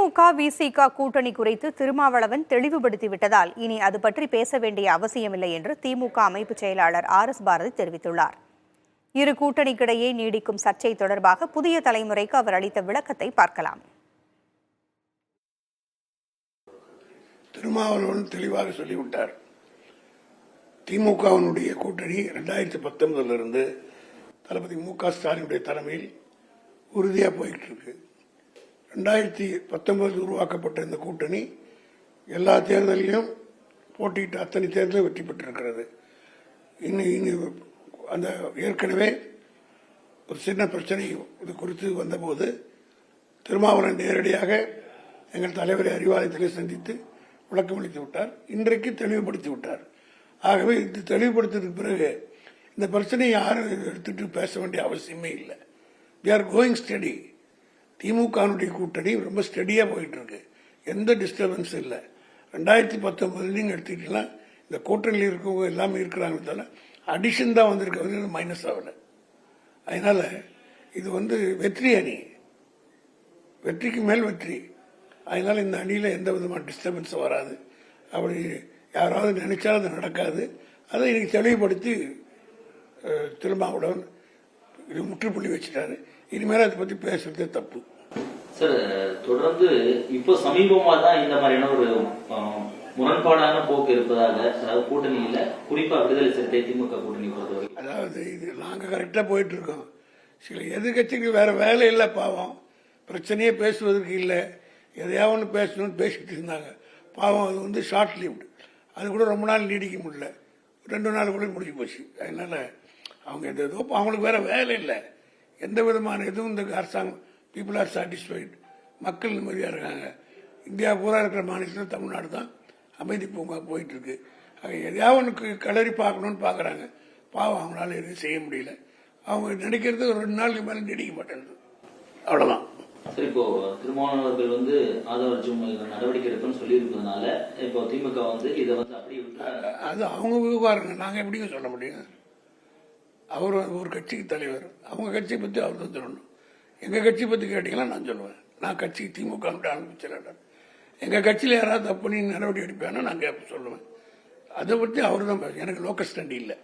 திமுக விசிக கூட்டணி குறித்து திருமாவளவன் தெளிவுபடுத்திவிட்டதால் இனி அது பற்றி பேச வேண்டிய அவசியமில்லை என்று திமுக அமைப்பு செயலாளர் RS பாரதி தெரிவித்துள்ளார். இரு கூட்டணிக்கிடையே நீடிக்கும் சர்ச்சை தொடர்பாக புதிய தலைமுறைக்கு அவர் அளித்த விளக்கத்தை பார்க்கலாம். திருமாவளவன் தெளிவாக சொல்லிவிட்டார். திமுகவினுடைய கூட்டணி 2019 தளபதி மு.க. ஸ்டாலினுடைய தலைமையில் உறுதியாக போயிட்டு இருக்கு. 2019 உருவாக்கப்பட்ட இந்த கூட்டணி எல்லா தேர்தலையும் போட்டியிட்டு அத்தனை தேர்தலும் வெற்றி பெற்றிருக்கிறது. அந்த ஏற்கனவே ஒரு சின்ன பிரச்சனை இது குறித்து வந்தபோது திருமாவளவன் நேரடியாக எங்கள் தலைவரை அறிவாலயத்திலே சந்தித்து விளக்கமளித்து விட்டார். இன்றைக்கு தெளிவுபடுத்தி விட்டார். ஆகவே இது தெளிவுபடுத்தியதுக்கு பிறகு இந்த பிரச்சனையை யாரும் எடுத்துட்டு பேச வேண்டிய அவசியமே இல்லை. We are going study. திமுகனுடைய கூட்டணி ரொம்ப ஸ்டடியா போயிட்டு இருக்கு. எந்த டிஸ்டர்பன்ஸ் இல்லை. 2019 நீங்க எடுத்துக்கிட்டீங்கன்னா இந்த கூட்டணியில் இருக்கவங்க எல்லாமே இருக்கிறாங்க, அடிஷன் தான் வந்திருக்க, மைனஸ் ஆகல. அதனால இது வெற்றி அணி, வெற்றிக்கு மேல் வெற்றி. அதனால இந்த அணியில எந்த விதமான டிஸ்டர்பன்ஸ் வராது. அப்படி யாராவது நினைச்சாலும் அது நடக்காது. அதை இன்னைக்கு தெளிவுபடுத்தி திருமாவளவன் முற்றுப்புள்ளி வச்சுட்டாரு. இனிமேல் அதை பத்தி பேசுறதே தப்பு. சார், தொடர்ந்து இப்போ சமீபமா தான் இந்த மாதிரியான ஒரு முரண்பாடான போக்கு இருப்பதாக, அதாவது கூட்டணியில குறிப்பா விடுதலை சிறுத்தை திமுக கூட்டணி பொறுத்தவரை, அதாவது இது நாங்க கரெக்டா போயிட்டு இருக்கோம். சில எதிர்கட்சிக்கு வேற வேலை இல்லை, பாவம், பிரச்சனையே பேசுவதற்கு இல்லை, எதையாவது ஒன்று பேசணும்னு பேசிட்டு இருந்தாங்க. பாவம், அது ஷார்ட் லிவ்டு. அது கூட ரொம்ப நாள் நீடிக்க முடியல, 2 நாள் கூட முடிஞ்சு போச்சு. அதனால அவங்க ஏதோ அவங்களுக்கு வேற வேலை இல்லை, எந்த விதமான எதுவும் இந்த அரசாங்கம் பீப்புள் ஆர் சாட்டிஸ்ஃபைடு, மக்கள் நிம்மதியாக இருக்காங்க. இந்தியா பூரா இருக்கிற மாநிலத்தில் தமிழ்நாடு தான் அமைதி பூங்கா போயிட்டு இருக்கு. எதையாவது ஒன்று கலரி பார்க்கணும்னு பார்க்குறாங்க. பாவம், அவங்களால எதுவும் செய்ய முடியல. அவங்க நினைக்கிறது ஒரு 2 நாளுக்கு மேலே நீடிக்க மாட்டேங்குது, அவ்வளோதான். சரி, இப்போ திருமாவளவன் அவர்கள் ஆதரவு நடவடிக்கை எடுப்புன்னு சொல்லி இருப்பதனால இப்போ திமுக இதை அப்படியே அது அவங்க விவகாரங்க, நாங்கள் எப்படிங்க சொல்ல முடியும்? அவர் ஒரு கட்சிக்கு தலைவர், அவங்க கட்சியை பற்றி அவர் தான் சொல்லணும். எங்கள் கட்சி பற்றி கேட்டீங்கன்னா நான் சொல்லுவேன். நான் கட்சி திமுக ஆரம்பிச்சிடறேன். எங்கள் கட்சியில் யாராவது தப்பு பண்ணி நடவடிக்கை எடுப்பேன்னா நான் சொல்லுவேன். அதை பற்றி அவர் தான், எனக்கு லோக்கல் ஸ்டண்டி இல்லை.